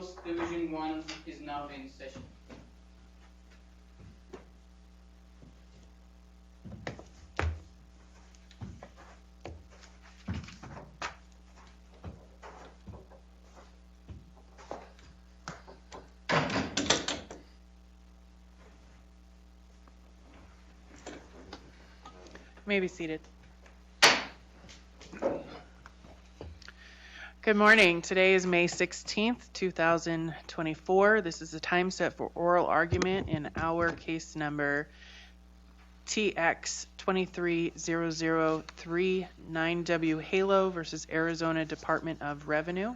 Appeals, Division 1 is now in session. You may be seated. Good morning. Today is May 16th, 2024. This is the time set for oral argument in our case number TX230039W Halo versus Arizona Department of Revenue.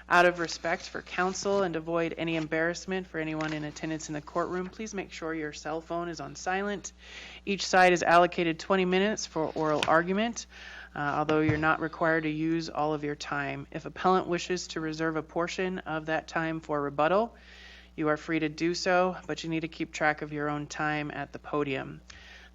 Out of respect for counsel and to avoid any embarrassment for anyone in attendance in the courtroom, please make sure your cell phone is on silent. Each side is allocated 20 minutes for oral argument, although you're not required to use all of your time. If appellant wishes to reserve a portion of that time for rebuttal, you are free to do so, but you need to keep track of your own time at the podium.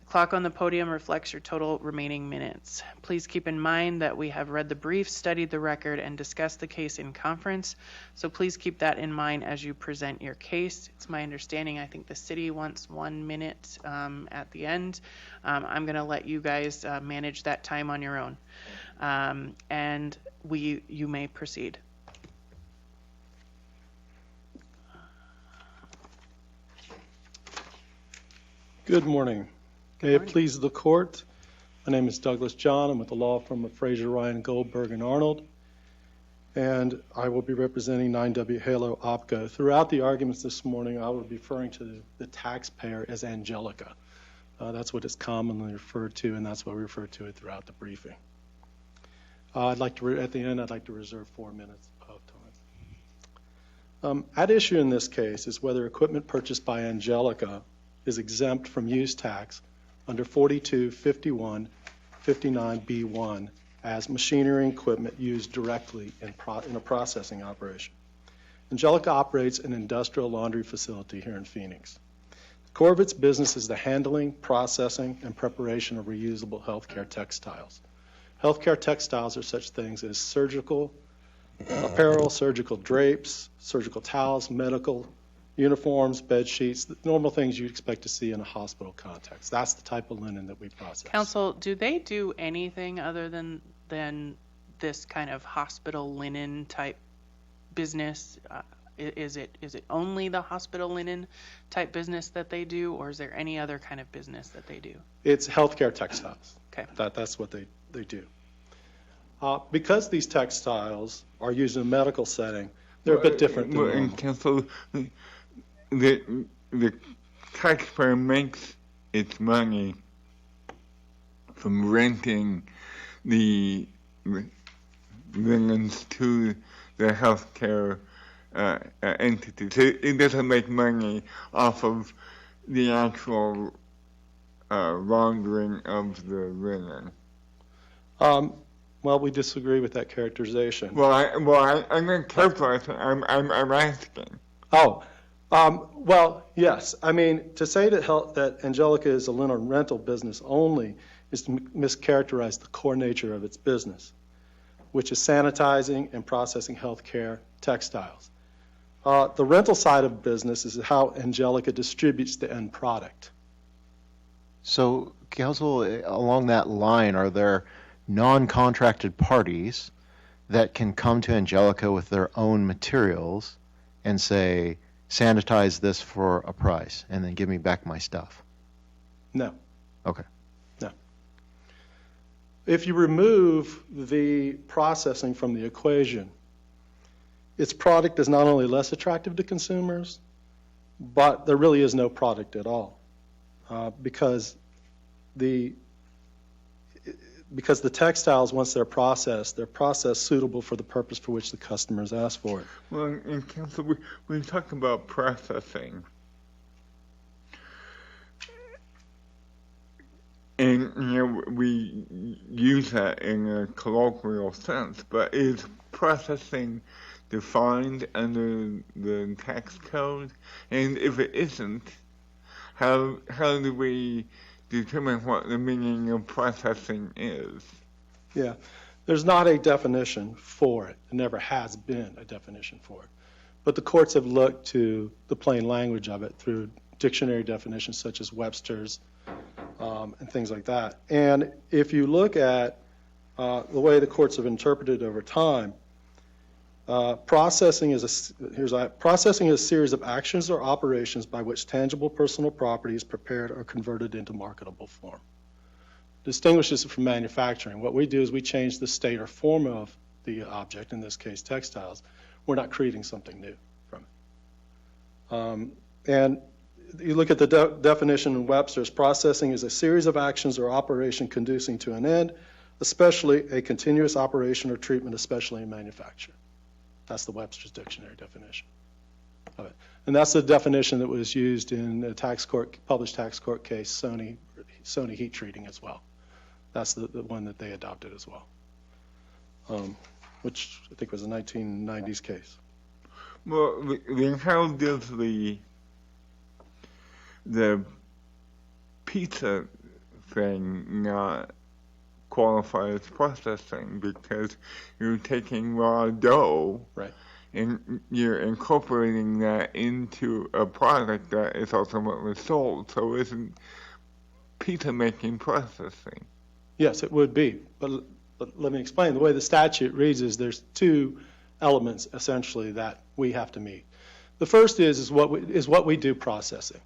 The clock on the podium reflects your total remaining minutes. Please keep in mind that we have read the brief, studied the record, and discussed the case in conference, so please keep that in mind as you present your case. It's my understanding, I think the city wants 1 minute at the end. I'm going to let you guys manage that time on your own. And you may proceed. Good morning. May it please the court, my name is Douglas John. I'm with the law firm of Fraser, Ryan, Goldberg, and Arnold, and I will be representing 9W Halo OPCO. Throughout the arguments this morning, I will be referring to the taxpayer as Angelica. That's what is commonly referred to, and that's what we refer to it throughout the briefing. At the end, I'd like to reserve 4 minutes of time. At issue in this case is whether equipment purchased by Angelica is exempt from use tax under 425159B1 as machinery and equipment used directly in a processing operation. Angelica operates an industrial laundry facility here in Phoenix. The core of its business is the handling, processing, and preparation of reusable healthcare textiles. Healthcare textiles are such things as surgical apparel, surgical drapes, surgical towels, medical uniforms, bed sheets, the normal things you'd expect to see in a hospital context. That's the type of linen that we process. Counsel, do they do anything other than this kind of hospital linen type business? Is it only the hospital linen type business that they do, or is there any other kind of business that they do? It's healthcare textiles. Okay. That's what they do. Because these textiles are used in a medical setting, they're a bit different than normal. Counsel, the taxpayer makes its money from renting the linens to the healthcare entity. So it doesn't make money off of the actual laundering of the linen. Well, we disagree with that characterization. I'm not characterizing. I'm asking. Well, yes. I mean, to say that Angelica is a linen rental business only is to mischaracterize the core nature of its business, which is sanitizing and processing healthcare textiles. The rental side of business is how Angelica distributes the end product. So, counsel, along that line, are there non-contracted parties that can come to Angelica with their own materials and say, sanitize this for a price and then give me back my stuff? No. Okay. No. If you remove the processing from the equation, its product is not only less attractive to consumers, but there really is no product at all, because the textiles, once they're processed suitable for the purpose for which the customers ask for it. Well, and counsel, when we talk about processing, and we use that in a colloquial sense, but is processing defined under the tax code? And if it isn't, how do we determine what the meaning of processing is? Yeah, there's not a definition for it. There never has been a definition for it. but the courts have looked to the plain language of it through dictionary definitions such as Webster's and things like that. And if you look at the way the courts have interpreted over time, processing is a series of actions or operations by which tangible personal property is prepared or converted into marketable form. Distinguishes it from manufacturing. What we do is we change the state or form of the object, in this case textiles. We're not creating something new from it. And you look at the definition in Webster's, processing is a series of actions or operation conducing to an end, especially a continuous operation or treatment, especially in manufacture. That's the Webster's dictionary definition of it. And that's the definition that was used in the published tax court case, Sony heat treating as well. That's the one that they adopted as well, which I think was a 1990s case. Well, then how does the pizza thing not qualify as processing, because you're taking raw dough, right, and you're incorporating that into a product that is ultimately sold. So isn't pizza making processing? Yes, it would be. But let me explain. The way the statute reads is there's two elements essentially that we have to meet. The first is what we do processing.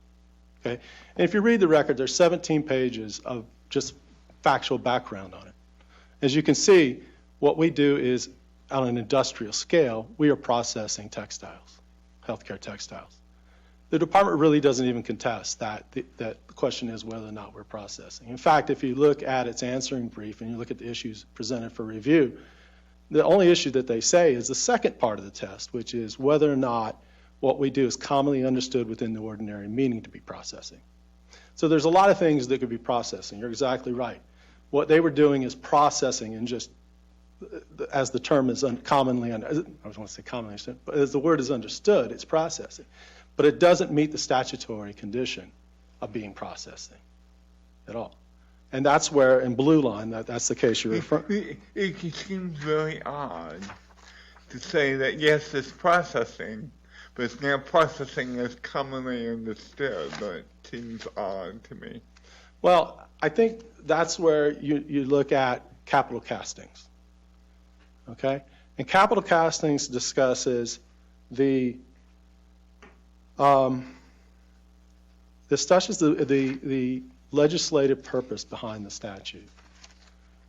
Okay, and if you read the record, there's 17 pages of just factual background on it. As you can see, what we do is on an industrial scale, we are processing textiles, healthcare textiles. The department really doesn't even contest that. The question is whether or not we're processing. In fact, if you look at its answering brief and you look at the issues presented for review, the only issue that they say is the second part of the test, which is whether or not what we do is commonly understood within the ordinary meaning to be processing. So there's a lot of things that could be processing. You're exactly right. What they were doing is processing, and just as the term is commonly, I don't want to say commonly understood, but as the word is understood, it's processing. But it doesn't meet the statutory condition of being processing at all. And that's where, in Blue Line, that's the case you're referring. It seems very odd to say that, yes, it's processing, but it's not processing as commonly understood. That seems odd to me. Well, I think that's where you look at capital castings. Okay? And capital castings discusses the legislative purpose behind the statute.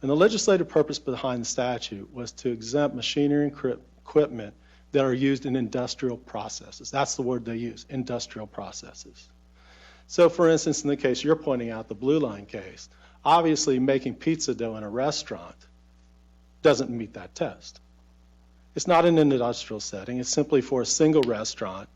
And the legislative purpose behind the statute was to exempt machinery and equipment that are used in industrial processes. That's the word they use, industrial processes. So, for instance, in the case you're pointing out, the Blue Line case, obviously making pizza dough in a restaurant doesn't meet that test. It's not in an industrial setting. It's simply for a single restaurant,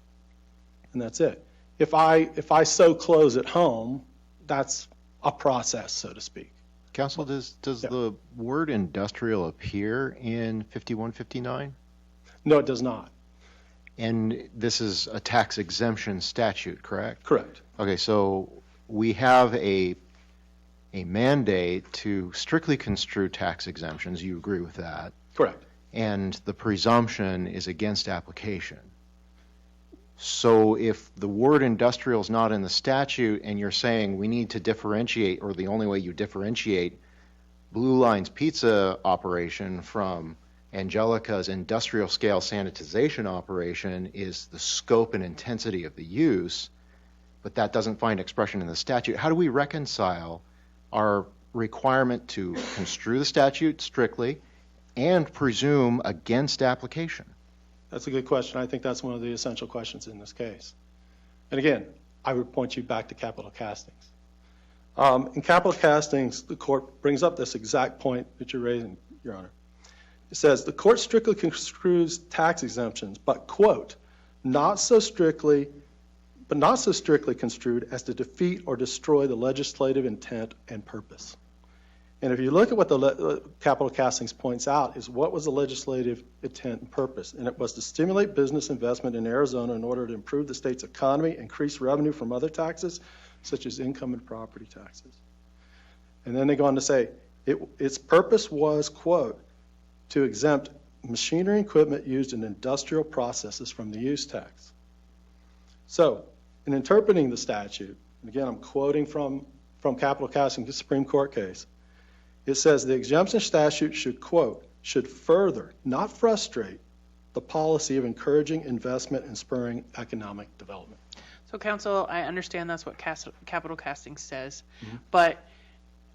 and that's it. If I sew clothes at home, that's a process, so to speak. Counsel, does the word industrial appear in 5159? No, it does not. And this is a tax exemption statute, correct? Correct. Okay, so we have a mandate to strictly construe tax exemptions. You agree with that? Correct. And the presumption is against application. So if the word industrial is not in the statute and you're saying we need to differentiate, or the only way you differentiate Blue Line's pizza operation from Angelica's industrial scale sanitization operation is the scope and intensity of the use, but that doesn't find expression in the statute, how do we reconcile our requirement to construe the statute strictly and presume against application? That's a good question. I think that's one of the essential questions in this case. And again, I would point you back to capital castings. In capital castings, the court brings up this exact point that you're raising, Your Honor. It says, the court strictly construes tax exemptions, but, quote, not so strictly construed as to defeat or destroy the legislative intent and purpose. And if you look at what the capital castings points out is what was the legislative intent and purpose, and it was to stimulate business investment in Arizona in order to improve the state's economy, increase revenue from other taxes, such as income and property taxes. And then they go on to say, its purpose was, quote, to exempt machinery and equipment used in industrial processes from the use tax. So, in interpreting the statute, and again, I'm quoting from Capital Casting, the Supreme Court case, it says the exemption statute should, quote, should further, not frustrate, the policy of encouraging investment and spurring economic development. So, counsel, I understand that's what Capital Casting says, but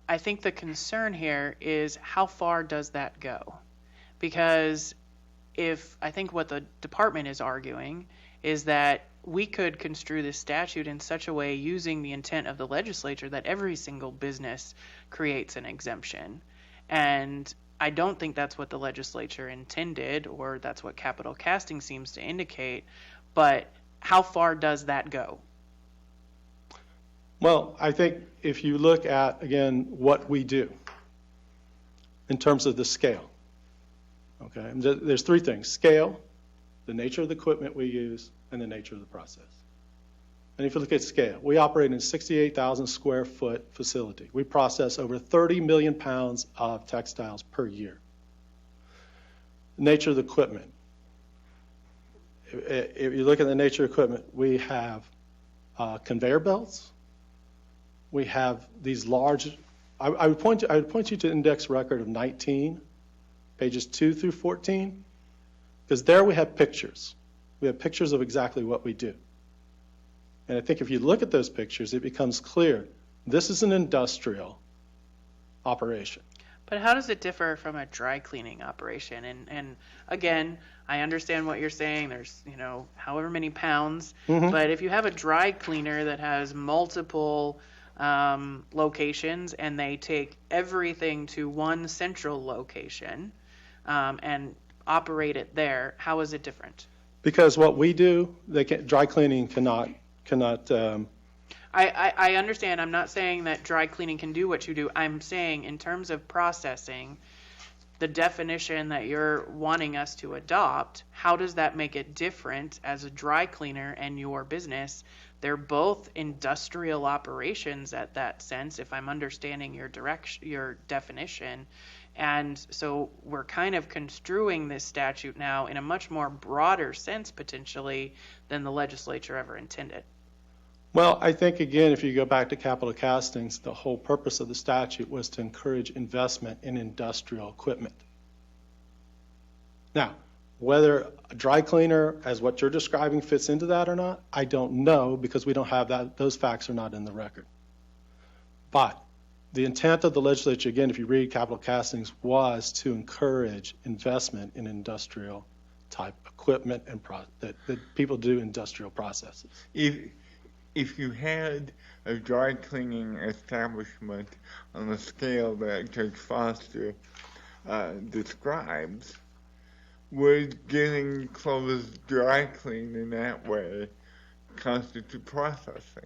I think the concern here is how far does that go? Because I think what the department is arguing is that we could construe this statute in such a way using the intent of the legislature that every single business creates an exemption. And I don't think that's what the legislature intended, or that's what Capital Casting seems to indicate, but how far does that go? Well, I think if you look at, again, what we do in terms of the scale, okay, there's three things: scale, the nature of the equipment we use, and the nature of the process. And if you look at scale, we operate in a 68,000 square foot facility. We process over 30 million pounds of textiles per year. Nature of the equipment. If you look at the nature of equipment, we have conveyor belts. We have these large, I would point you to index record of 19, pages 2 through 14, because there we have pictures. We have pictures of exactly what we do. And I think if you look at those pictures, it becomes clear this is an industrial operation. But how does it differ from a dry cleaning operation? And again, I understand what you're saying. There's, however many pounds. But if you have a dry cleaner that has multiple locations and they take everything to one central location and operate it there, how is it different? Because what we do, dry cleaning cannot. I understand. I'm not saying that dry cleaning can do what you do. I'm saying in terms of processing, the definition that you're wanting us to adopt, how does that make it different as a dry cleaner and your business? They're both industrial operations at that sense, if I'm understanding your definition. And so we're kind of construing this statute now in a much more broader sense, potentially, than the legislature ever intended. Well, I think, again, if you go back to Capital Castings, the whole purpose of the statute was to encourage investment in industrial equipment. Now, whether a dry cleaner, as what you're describing, fits into that or not, I don't know, because we don't have that. Those facts are not in the record. But the intent of the legislature, again, if you read Capital Castings, was to encourage investment in industrial type equipment and that people do industrial processes. If you had a dry cleaning establishment on the scale that Judge Foster describes, would getting clothes dry cleaned in that way constitute processing?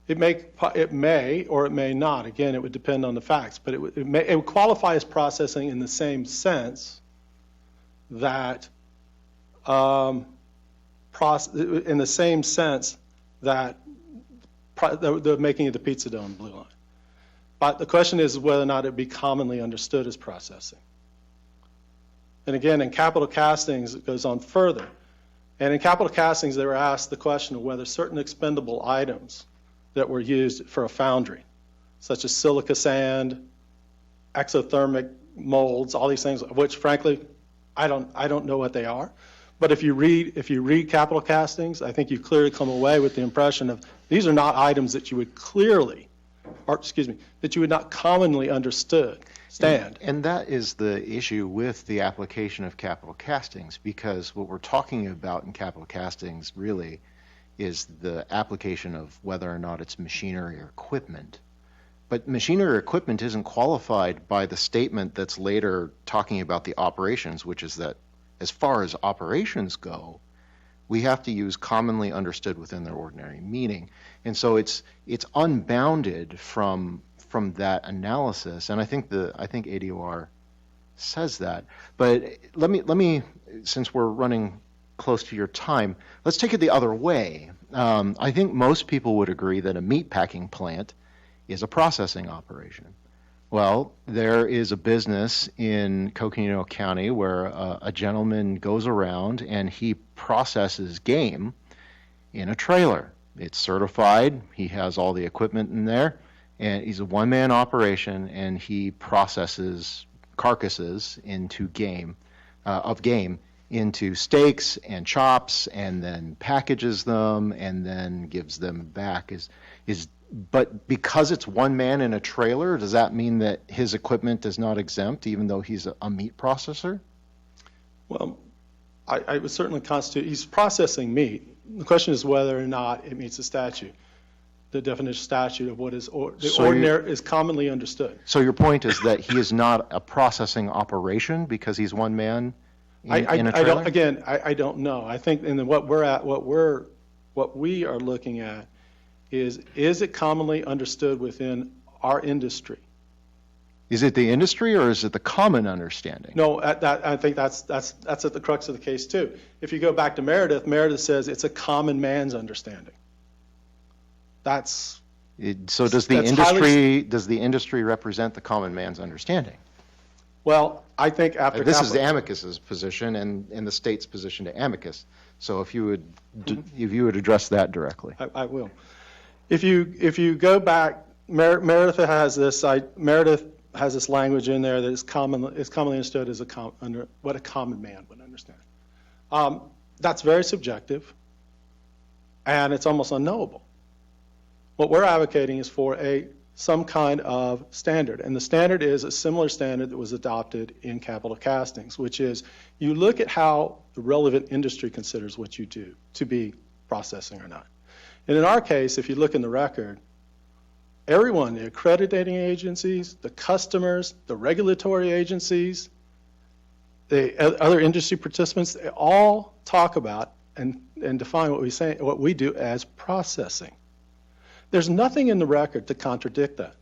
It may or it may not. Again, it would depend on the facts, but it would qualify as processing in the same sense that the making of the pizza dough in Blue Line. But the question is whether or not it be commonly understood as processing. And again, in Capital Castings, it goes on further. And in Capital Castings, they were asked the question of whether certain expendable items that were used for a foundry, such as silica sand, exothermic molds, all these things, which frankly, I don't know what they are. But if you read Capital Castings, I think you clearly come away with the impression of these are not items that you would that you would not commonly understand. And that is the issue with the application of Capital Castings, because what we're talking about in Capital Castings really is the application of whether or not it's machinery or equipment. But machinery or equipment isn't qualified by the statement that's later talking about the operations, which is that as far as operations go, we have to use commonly understood within their ordinary meaning. And so it's unbounded from that analysis, and I think ADOR says that. But let me since we're running close to your time, let's take it the other way. I think most people would agree that a meat packing plant is a processing operation. Well, there is a business in Coconino County where a gentleman goes around and he processes game in a trailer. It's certified. He has all the equipment in there, and he's a one-man operation, and he processes carcasses into game into steaks and chops, and then packages them, and then gives them back. But because it's one man in a trailer, does that mean that his equipment is not exempt, even though he's a meat processor? Well, I would certainly constitute, he's processing meat. The question is whether or not it meets the statute, the definition statute of what is ordinary is commonly understood. So your point is that he is not a processing operation because he's one man in a trailer? I don't know. I think what we are looking at is it commonly understood within our industry? Is it the industry or is it the common understanding? No, I think that's at the crux of the case too. If you go back to Meredith says it's a common man's understanding. So does the industry represent the common man's understanding? Well, I think after this is the amicus's position and the state's position to amicus. So if you would address that directly. I will. If you go back, Meredith has this language in there that is commonly understood as what a common man would understand. That's very subjective, and it's almost unknowable. What we're advocating is for some kind of standard, and the standard is a similar standard that was adopted in capital castings, which is you look at how the relevant industry considers what you do to be processing or not. And in our case, if you look in the record, everyone, the accrediting agencies, the customers, the regulatory agencies, the other industry participants, they all talk about and define what we do as processing. There's nothing in the record to contradict that.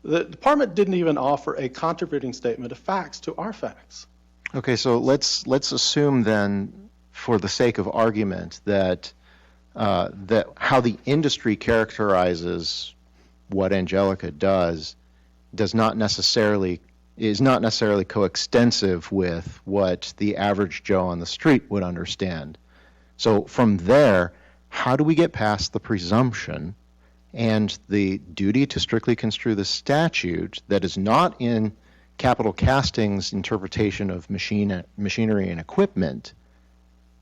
The department didn't even offer a contributing statement of facts to our facts. Okay, so let's assume then, for the sake of argument, that how the industry characterizes what Angelica does is not necessarily coextensive with what the average Joe on the street would understand. So from there, how do we get past the presumption and the duty to strictly construe the statute that is not in capital casting's interpretation of machinery and equipment,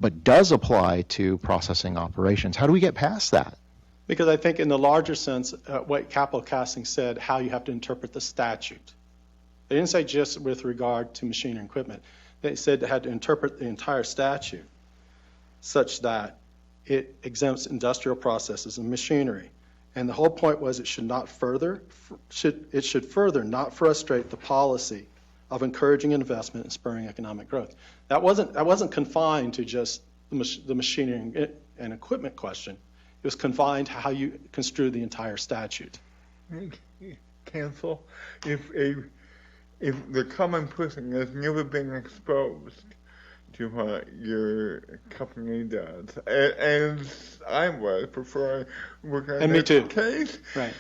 but does apply to processing operations? How do we get past that? Because I think in the larger sense, what capital casting said, how you have to interpret the statute. They didn't say just with regard to machinery and equipment. They said they had to interpret the entire statute such that it exempts industrial processes and machinery. And the whole point was it should further not frustrate the policy of encouraging investment and spurring economic growth. That wasn't confined to just the machinery and equipment question. It was confined to how you construe the entire statute. Counsel, if the common person has never been exposed to what your company does, as I was before I worked on this case, right?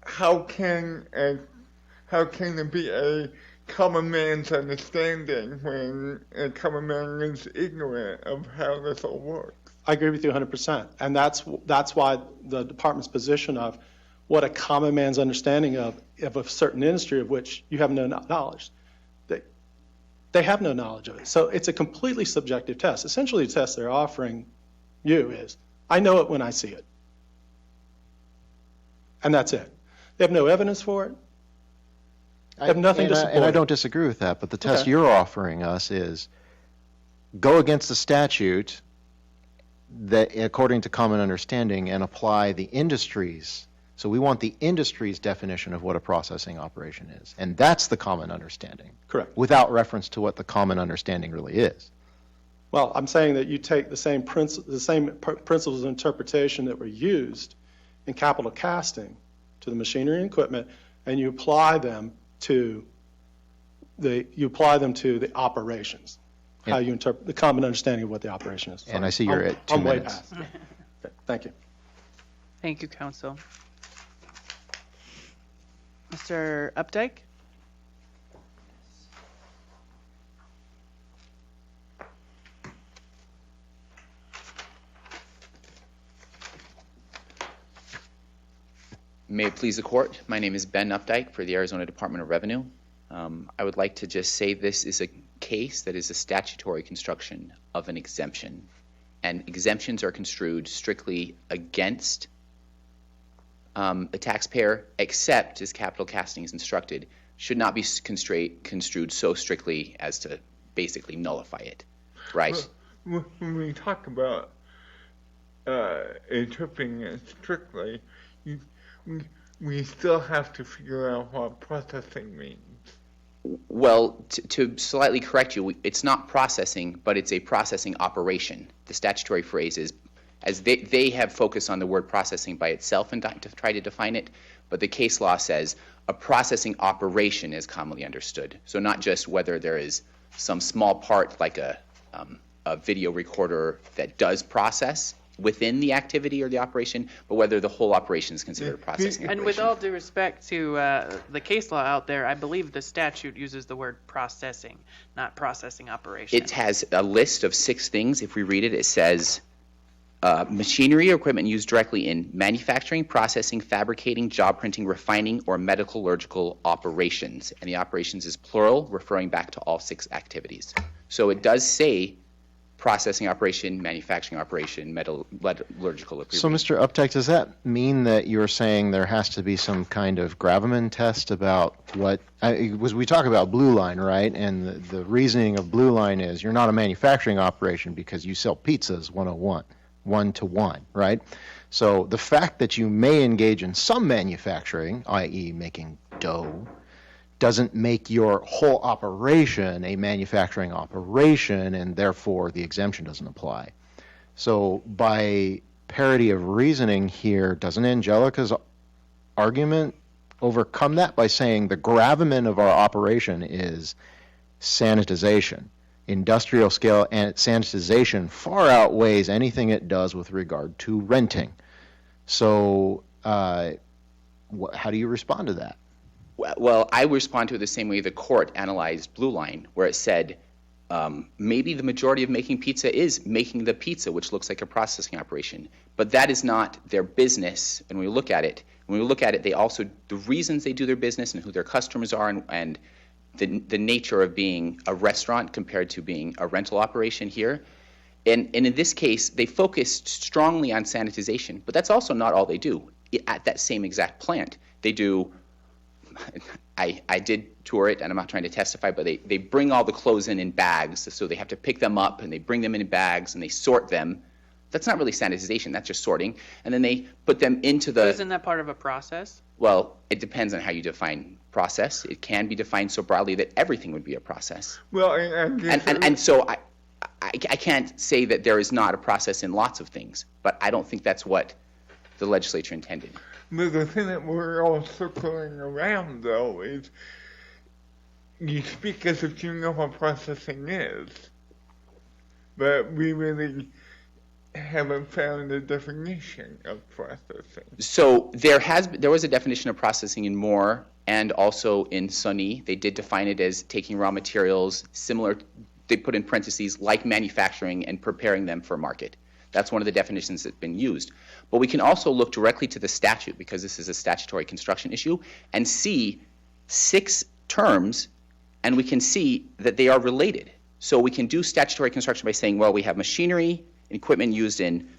How can there be a common man's understanding when a common man is ignorant of how this all works? I agree with you 100%, and that's why the department's position of what a common man's understanding of a certain industry of which you have no knowledge. They have no knowledge of it. So it's a completely subjective test. Essentially, the test they're offering you is, I know it when I see it. And that's it. They have no evidence for it. They have nothing to support it. And I don't disagree with that, but the test you're offering us is go against the statute that, according to common understanding, and apply the industry's. So we want the industry's definition of what a processing operation is. And that's the common understanding. Correct. Without reference to what the common understanding really is. Well, I'm saying that you take the same principles of interpretation that were used in capital casting to the machinery and equipment, and you apply them to the operations. How you interpret the common understanding of what the operation is. And I see you're at 2 minutes. I'm way past. Okay, thank you. Thank you, counsel. Mr. Updike? May it please the court, my name is Ben Updike for the Arizona Department of Revenue. I would like to just say this is a case that is a statutory construction of an exemption, and exemptions are construed strictly against a taxpayer, except as capital casting is instructed, should not be construed so strictly as to basically nullify it, right? When we talk about interpreting it strictly, we still have to figure out what processing means. Well, to slightly correct you, it's not processing, but it's a processing operation. The statutory phrase is, as they have focused on the word processing by itself and to try to define it, but the case law says a processing operation is commonly understood. So not just whether there is some small part like a video recorder that does process within the activity or the operation, but whether the whole operation is considered a processing And operation. with all due respect to the case law out there, I believe the statute uses the word processing, not processing operation. It has a list of 6 things. If we read it, it says machinery or equipment used directly in manufacturing, processing, fabricating, job printing, refining, or metallurgical operations. And the operations is plural, referring back to all 6 activities. So it does say processing operation, manufacturing operation, metallurgical operation. So, Mr. Updike, does that mean that you're saying there has to be some kind of gravamen test about what, we talk about Blue Line, right? And the reasoning of Blue Line is you're not a manufacturing operation because you sell pizzas 101, 1-to-1, right? So the fact that you may engage in some manufacturing, i.e. making dough, doesn't make your whole operation a manufacturing operation, and therefore the exemption doesn't apply. So by parity of reasoning here, doesn't Angelica's argument overcome that by saying the gravamen of our operation is sanitization? Industrial scale and sanitization far outweighs anything it does with regard to renting. So how do you respond to that? Well, I respond to it the same way the court analyzed Blue Line, where it said maybe the majority of making pizza is making the pizza, which looks like a processing operation. But that is not their business. And when we look at it, they also, the reasons they do their business and who their customers are and the nature of being a restaurant compared to being a rental operation here. And in this case, they focused strongly on sanitization, but that's also not all they do. At that same exact plant, they do, I did tour it, and I'm not trying to testify, but they bring all the clothes in bags, so they have to pick them up, and they bring them in bags, and they sort them. That's not really sanitization, that's just sorting. And then they put them into the... So isn't that part of a process? Well, it depends on how you define process. It can be defined so broadly that everything would be a process. Well, And so I can't say that there is not a process in lots of things, but I don't think that's what the legislature intended. But the thing that we're all circling around, though, is you speak as if you know what processing is, but we really haven't found a definition of processing. So there was a definition of processing in Moore and also in Sunny. They did define it as taking raw materials similar, they put in parentheses, like manufacturing and preparing them for market. That's one of the definitions that's been used. But we can also look directly to the statute, because this is a statutory construction issue, and see 6 terms, and we can see that they are related. So we can do statutory construction by saying, well, we have machinery and equipment used in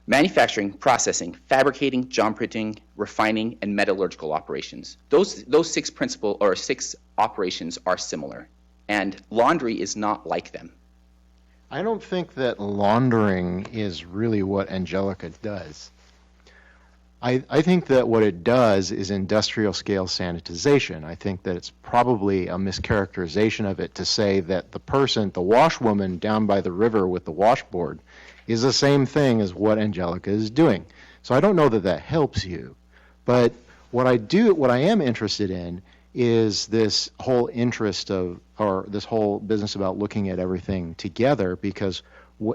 manufacturing, processing, fabricating, job printing, refining, and metallurgical operations. Those 6 operations are similar, and laundry is not like them. I don't think that laundering is really what Angelica does. I think that what it does is industrial scale sanitization. I think that it's probably a mischaracterization of it to say that the person, the washwoman down by the river with the washboard, is the same thing as what Angelica is doing. So I don't know that that helps you. But what I am interested in is this whole interest of, or this whole business about looking at everything together, because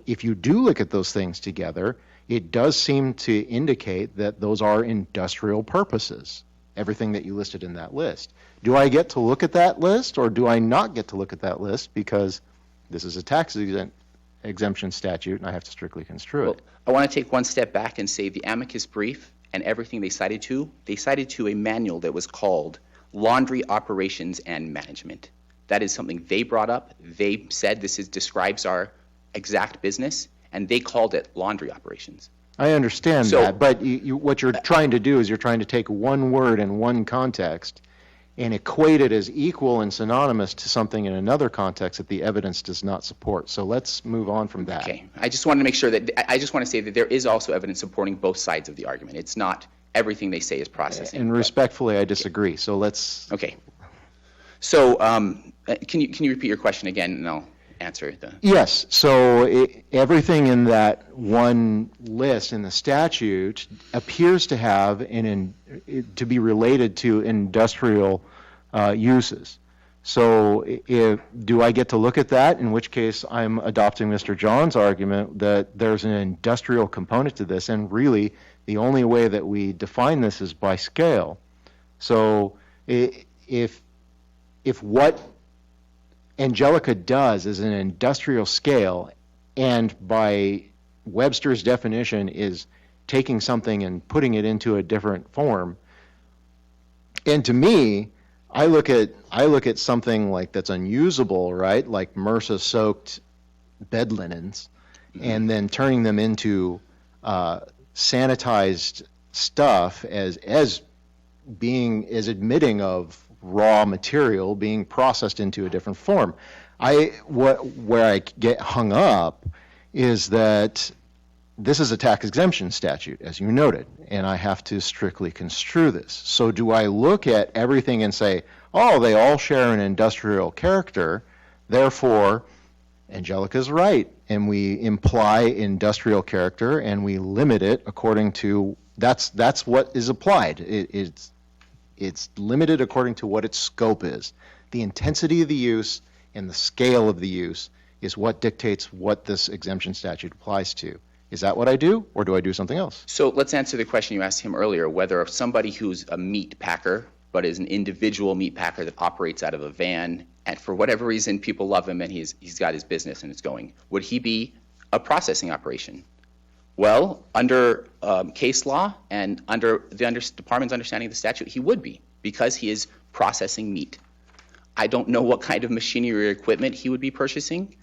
if you do look at those things together, it does seem to indicate that those are industrial purposes. everything that you listed in that list. Do I get to look at that list, or do I not get to look at that list because this is a tax exemption statute and I have to strictly construe it? I want to take one step back and say the amicus brief and everything they cited to a manual that was called Laundry Operations and Management. That is something they brought up. They said describes our exact business, and they called it laundry operations. I understand So- that, but what you're trying to do is you're trying to take one word in one context and equate it as equal and synonymous to something in another context that the evidence does not support. So let's move on from that. Okay, I just wanted to make sure that, I just want to say that there is also evidence supporting both sides of the argument. It's not everything they say is processing. And respectfully, I disagree. So let's. Okay. So, can you repeat your question again, and I'll answer the. Yes. So everything in that one list in the statute appears to have to be related to industrial uses. So do I get to look at that? In which case, I'm adopting Mr. John's argument that there's an industrial component to this, and really the only way that we define this is by scale. So if what Angelica does is an industrial scale, and by Webster's definition is taking something and putting it into a different form, and to me, I look at something like that's unusable, right? Like MRSA soaked bed linens, and then turning them into sanitized stuff as admitting of raw material being processed into a different form. Where I get hung up is that this is a tax exemption statute, as you noted, and I have to strictly construe this. So do I look at everything and say, oh, they all share an industrial character, therefore Angelica's right, and we imply industrial character and we limit it according to, that's what is applied. It's limited according to what its scope is. The intensity of the use and the scale of the use is what dictates what this exemption statute applies to. Is that what I do, or do I do something else? So let's answer the question you asked him earlier, whether somebody who's a meat packer, but is an individual meat packer that operates out of a van, and for whatever reason people love him and he's got his business and it's going, would he be a processing operation? Well, under case law and under the department's understanding of the statute, he would be, because he is processing meat. I don't know what kind of machinery or equipment he would be purchasing.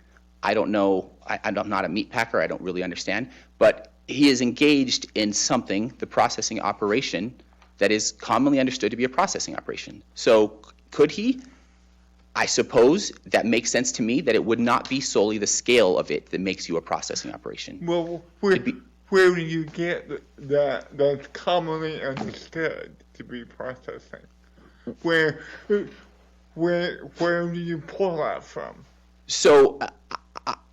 I don't know. I'm not a meat packer. I don't really understand. But he is engaged in something, the processing operation, that is commonly understood to be a processing operation. So could he? I suppose that makes sense to me, that it would not be solely the scale of it that makes you a processing operation. Well, where do you get that's commonly understood to be processing? Where do you pull that from? So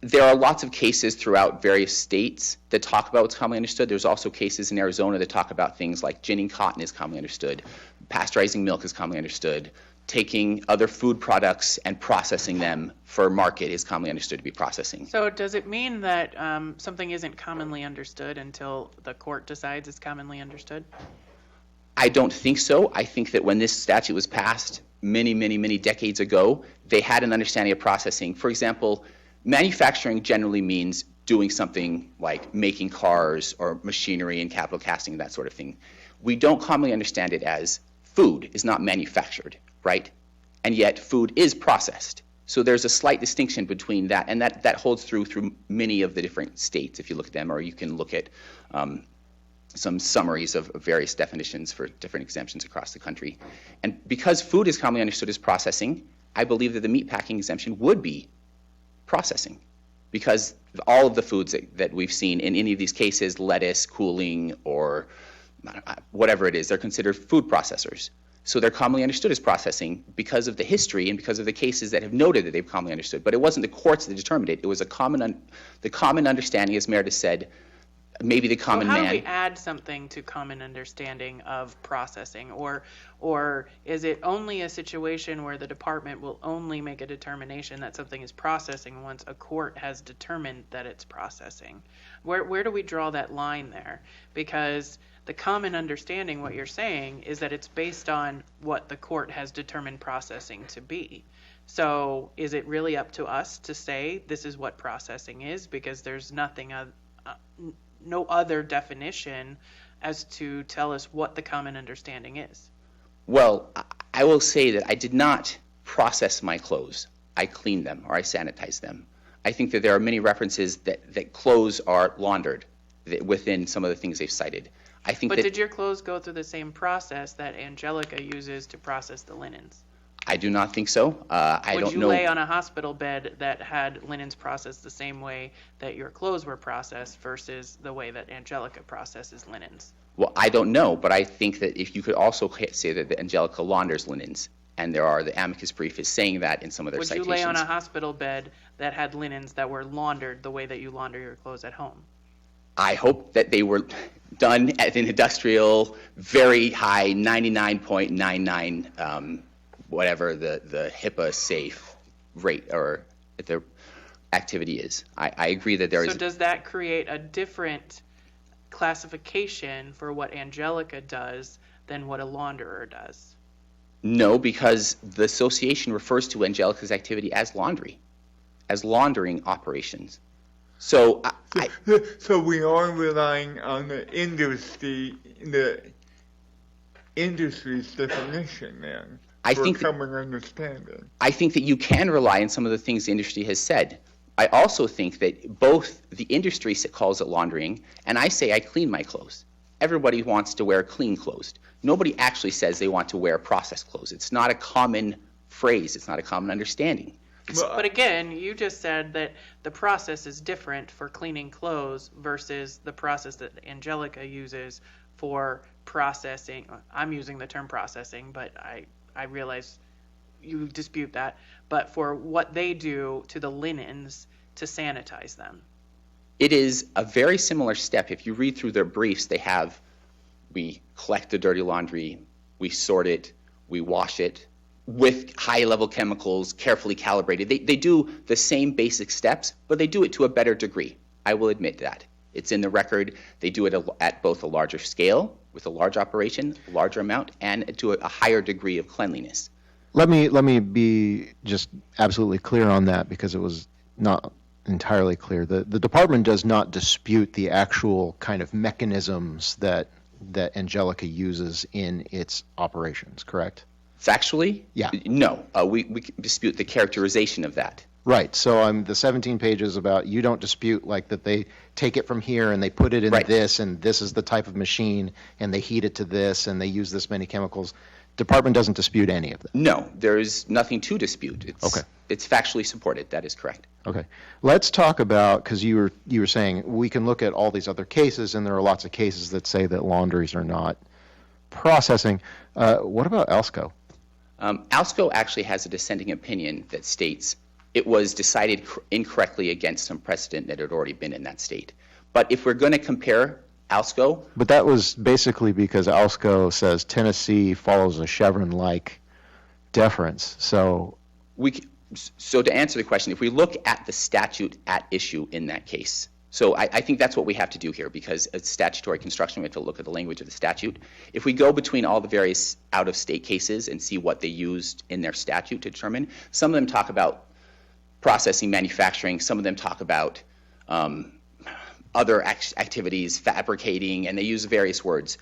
there are lots of cases throughout various states that talk about what's commonly understood. There's also cases in Arizona that talk about things like ginning cotton is commonly understood, pasteurizing milk is commonly understood, taking other food products and processing them for market is commonly understood to be processing. So does it mean that something isn't commonly understood until the court decides it's commonly understood? I don't think so. I think that when this statute was passed many, many, many decades ago, they had an understanding of processing. For example, manufacturing generally means doing something like making cars or machinery and capital casting, that sort of thing. We don't commonly understand it as food is not manufactured, right? And yet food is processed. So there's a slight distinction between that, and that holds through many of the different states, if you look at them, or you can look at some summaries of various definitions for different exemptions across the country. And because food is commonly understood as processing, I believe that the meatpacking exemption would be processing, because all of the foods that we've seen in any of these cases, lettuce, cooling, or whatever it is, they're considered food processors. So they're commonly understood as processing because of the history and because of the cases that have noted that they've commonly understood. But it wasn't the courts that determined it. It was the common understanding, as Meredith said, maybe the So common how do man. we add something to common understanding of processing? Or is it only a situation where the department will only make a determination that something is processing once a court has determined that it's processing? Where do we draw that line there? Because the common understanding, what you're saying, is that it's based on what the court has determined processing to be. So is it really up to us to say this is what processing is? Because there's no other definition as to tell us what the common understanding is. Well, I will say that I did not process my clothes. I cleaned them or I sanitized them. I think that there are many references that clothes are laundered within some of the things they've cited. I think But that did your clothes go through the same process that Angelica uses to process the linens? I do not think so. I Would don't you know. lay on a hospital bed that had linens processed the same way that your clothes were processed versus the way that Angelica processes linens? Well, I don't know, but I think that if you could also say that the Angelica launders linens, and the amicus brief is saying that in some of their Would you citations. lay on a hospital bed that had linens that were laundered the way that you launder your clothes at home? I hope that they were done at an industrial, very high, 99.99, whatever the HIPAA safe rate or the activity is. I agree that there is. So does that create a different classification for what Angelica does than what a launderer does? No, because the association refers to Angelica's activity as laundry, as laundering operations. So So we are relying on the industry's definition then for common understanding. I think that you can rely on some of the things the industry has said. I also think that both the industry calls it laundering, and I say I clean my clothes. Everybody wants to wear clean clothes. Nobody actually says they want to wear processed clothes. It's not a common phrase. It's not a common understanding. But again, you just said that the process is different for cleaning clothes versus the process that Angelica uses for processing. I'm using the term processing, but I realize you dispute that. But for what they do to the linens to sanitize them. It is a very similar step. If you read through their briefs, we collect the dirty laundry, we sort it, we wash it with high-level chemicals, carefully calibrated. They do the same basic steps, but they do it to a better degree. I will admit that. It's in the record. They do it at both a larger scale, with a large operation, a larger amount, and to a higher degree of cleanliness. Let me be just absolutely clear on that because it was not entirely clear. The department does not dispute the actual kind of mechanisms that Angelica uses in its operations, correct? Factually? Yeah. No. We dispute the characterization of that. Right. So the 17 pages about you don't dispute like that they take it from here and they put it in this and this is the type of machine and they heat it to this and they use this many chemicals. Department doesn't dispute any of that. No, there is nothing to dispute. Okay. It's factually supported. That is correct. Okay. Let's talk about, because you were saying we can look at all these other cases, and there are lots of cases that say that laundries are not processing. What about ALSCO? ALSCO actually has a dissenting opinion that states it was decided incorrectly against some precedent that had already been in that state. But if we're going to compare ALSCO. But that was basically because ALSCO says Tennessee follows a Chevron-like deference. So to answer the question, if we look at the statute at issue in that case, so I think that's what we have to do here because it's statutory construction. We have to look at the language of the statute. If we go between all the various out-of-state cases and see what they used in their statute to determine, some of them talk about processing, manufacturing. Some of them talk about other activities, fabricating, and they use various words.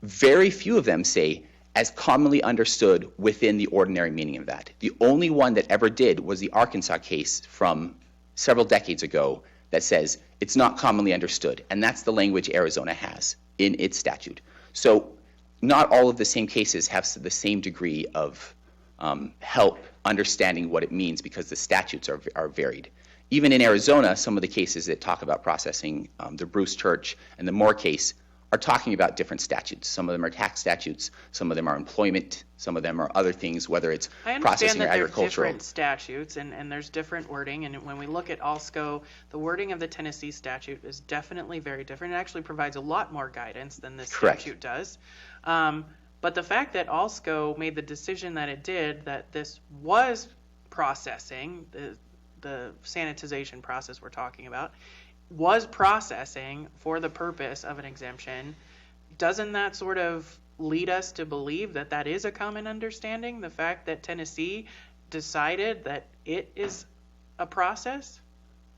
Very few of them say, as commonly understood within the ordinary meaning of that. The only one that ever did was the Arkansas case from several decades ago that says it's not commonly understood, and that's the language Arizona has in its statute. So not all of the same cases have the same degree of help understanding what it means because the statutes are varied. Even in Arizona, some of the cases that talk about processing, the Bruce Church and the Moore case, are talking about different statutes. Some of them are tax statutes, some of them are employment, some of them are other things, whether it's I processing understand or that there are agricultural. different statutes and there's different wording, and when we look at ALSCO, the wording of the Tennessee statute is definitely very different. It actually provides a lot more guidance than this Correct. statute does. But the fact that ALSCO made the decision that it did, that this was processing, the sanitization process we're talking about, was processing for the purpose of an exemption, doesn't that sort of lead us to believe that that is a common understanding? The fact that Tennessee decided that it is a process?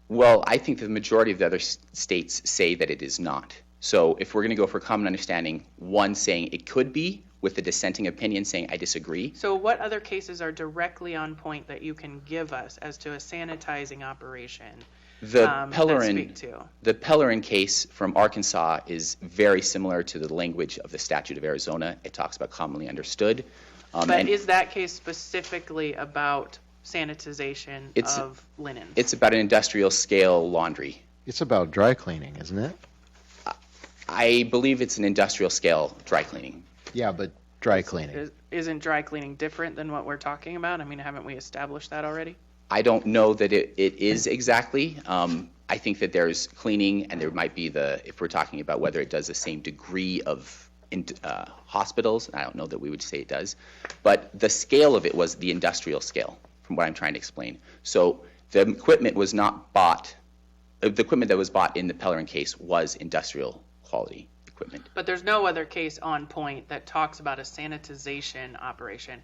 Well, I think the majority of the other states say that it is not. So if we're going to go for common understanding, one saying it could be, with the dissenting opinion saying I disagree. So what other cases are directly on point that you can give us as to a sanitizing operation? The that speak Pellerin, to? the Pellerin case from Arkansas is very similar to the language of the statute of Arizona. It talks about commonly understood. But and is that case specifically about sanitization of linen? it's about an industrial scale laundry. It's about dry cleaning, isn't it? I believe it's an industrial scale dry cleaning. Yeah, but dry cleaning. Isn't dry cleaning different than what we're talking about? I mean, haven't we established that already? I don't know that it is exactly. I think that there's cleaning, and there might be if we're talking about whether it does the same degree of hospitals, I don't know that we would say it does. But the scale of it was the industrial scale, from what I'm trying to explain. So the equipment was not bought, the equipment that was bought in the Pellerin case was industrial quality equipment. But there's no other case on point that talks about a sanitization operation.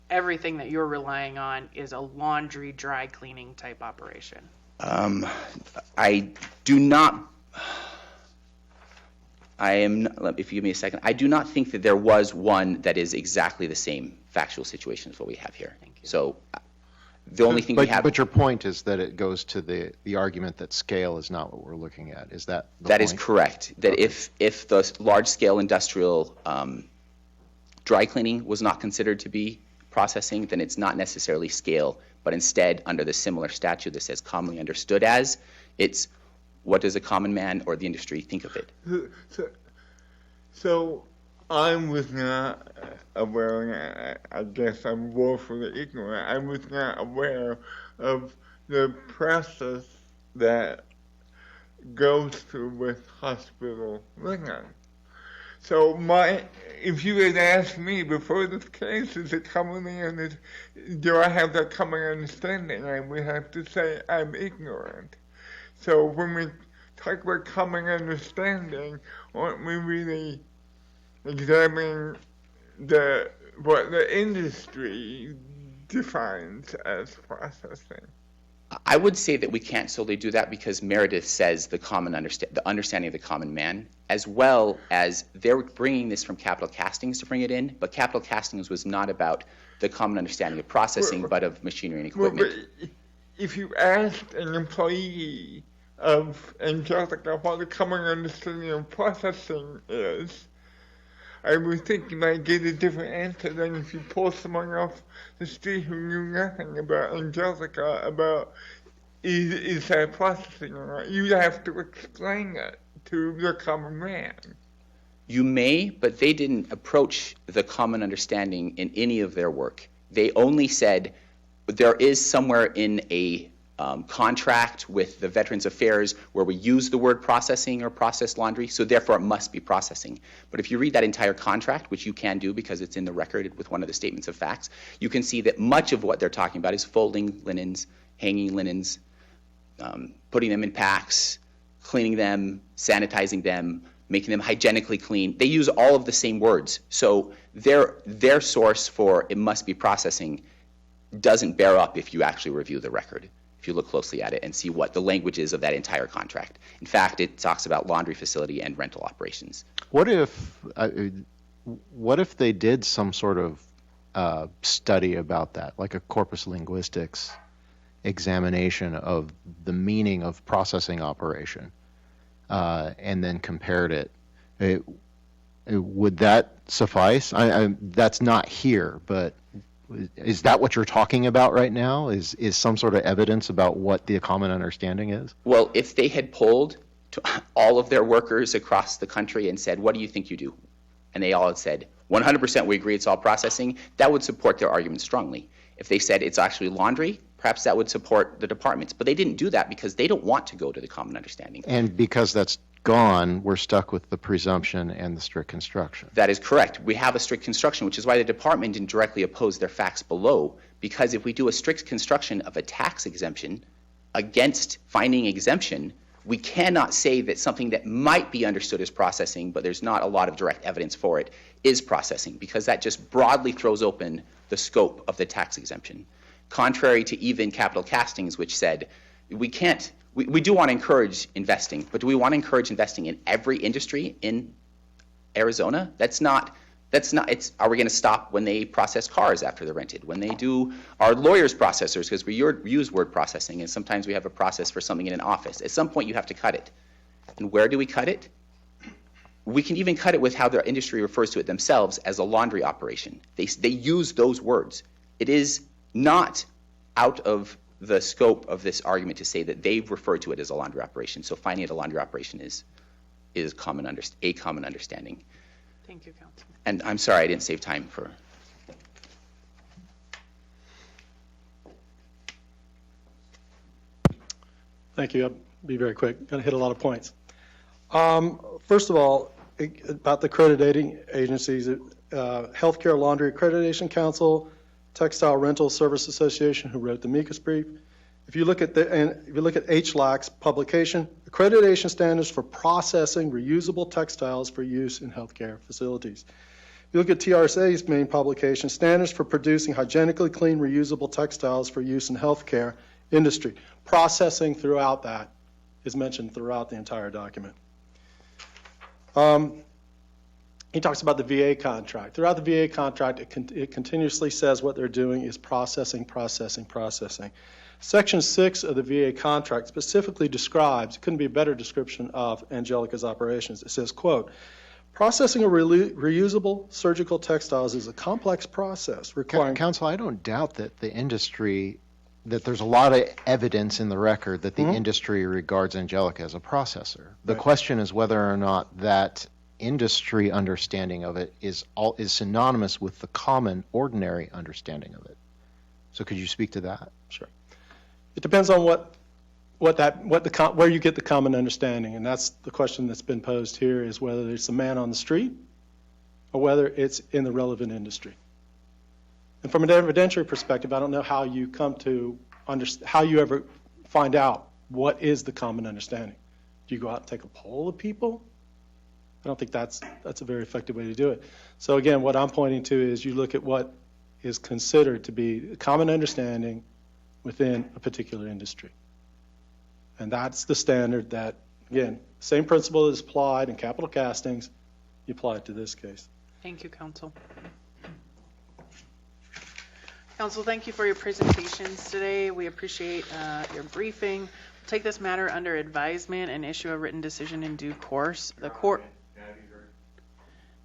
Everything that you're relying on is a laundry dry cleaning type operation. I do not, if you give me a second, I do not think that there was one that is exactly the same factual situation as what we have here. Thank you. So the only thing we have. But your point is that it goes to the argument that scale is not what we're looking at. Is that the That point? is correct. That Okay. if the large-scale industrial dry cleaning was not considered to be processing, then it's not necessarily scale, but instead, under the similar statute that says commonly understood as, it's what does a common man or the industry think of it? So I was not aware, I guess I'm woefully ignorant, I was not aware of the process that goes through with hospital linen. So if you had asked me before this case, is it commonly understood, do I have that common understanding? I would have to say I'm ignorant. So when we talk about common understanding, aren't we really examining what the industry defines as processing? I would say that we can't solely do that because Meredith says the understanding of the common man, as well as they're bringing this from capital castings to bring it in, but capital castings was not about the common understanding of processing, but of machinery and equipment. But if you asked an employee of Angelica what the common understanding of processing is, I would think you might get a different answer than if you pull someone off the street who knew nothing about Angelica, about is that processing or not. You'd have to explain it to the common man. You may, but they didn't approach the common understanding in any of their work. They only said there is somewhere in a contract with the Veterans Affairs where we use the word processing or processed laundry, so therefore it must be processing. But if you read that entire contract, which you can do because it's in the record with one of the statements of facts, you can see that much of what they're talking about is folding linens, hanging linens, putting them in packs, cleaning them, sanitizing them, making them hygienically clean. They use all of the same words. So their source for it must be processing doesn't bear up if you actually review the record, if you look closely at it and see what the language is of that entire contract. In fact, it talks about laundry facility and rental operations. What if they did some sort of study about that, like a corpus linguistics examination of the meaning of processing operation, and then compared it? Would that suffice? That's not here, but is that what you're talking about right now? Is some sort of evidence about what the common understanding is? Well, if they had polled to all of their workers across the country and said, what do you think you do? And they all had said, 100% we agree it's all processing, that would support their argument strongly. If they said it's actually laundry, perhaps that would support the departments. But they didn't do that because they don't want to go to the common understanding. And because that's gone, we're stuck with the presumption and the strict construction. That is correct. We have a strict construction, which is why the department didn't directly oppose their facts below, because if we do a strict construction of a tax exemption against finding exemption, we cannot say that something that might be understood as processing, but there's not a lot of direct evidence for it, is processing, because that just broadly throws open the scope of the tax exemption. Contrary to even capital castings, which said we can't, we do want to encourage investing, but do we want to encourage investing in every industry in Arizona? That's not, are we going to stop when they process cars after they're rented? When they do our lawyers' processors, because we use word processing, and sometimes we have a process for something in an office. At some point, you have to cut it. And where do we cut it? We can even cut it with how their industry refers to it themselves as a laundry operation. They use those words. It is not out of the scope of this argument to say that they've referred to it as a laundry operation. So finding it a laundry operation is a common understanding. Thank you, Councilman. And I'm sorry I didn't save time for. Thank you. I'll be very quick. Going to hit a lot of points. First of all, about the accrediting agencies, Healthcare Laundry Accreditation Council, Textile Rental Service Association, who wrote the amicus brief. If you look at HLAC's publication, accreditation standards for processing reusable textiles for use in healthcare facilities. If you look at TRSA's main publication, standards for producing hygienically clean reusable textiles for use in healthcare industry. Processing throughout that is mentioned throughout the entire document. He talks about the VA contract. Throughout the VA contract, it continuously says what they're doing is processing, processing, processing. Section 6 of the VA contract specifically describes, it couldn't be a better description of Angelica's operations. It says, quote, processing of reusable surgical textiles is a complex process requiring... Counsel, I don't doubt that the industry, that there's a lot of evidence in the record that the industry regards Angelica as a processor. The question is whether or not that industry understanding of it is synonymous with the common, ordinary understanding of it. So could you speak to that? Sure. It depends on where you get the common understanding, and that's the question that's been posed here, is whether it's a man on the street or whether it's in the relevant industry. And from an evidentiary perspective, I don't know how you come to how you ever find out what is the common understanding. Do you go out and take a poll of people? I don't think that's a very effective way to do it. So again, what I'm pointing to is you look at what is considered to be a common understanding within a particular industry. And that's the standard that, again, same principle is applied in capital castings, you apply it to this case. Thank you, Counsel. Counsel, thank you for your presentations today. We appreciate your briefing. We'll take this matter under advisement and issue a written decision in due course. The court...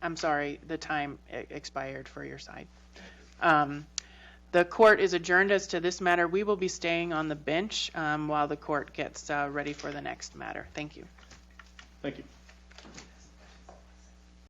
I'm sorry, the time expired for your side. The court is adjourned as to this matter. We will be staying on the bench while the court gets ready for the next matter. Thank you. Thank you.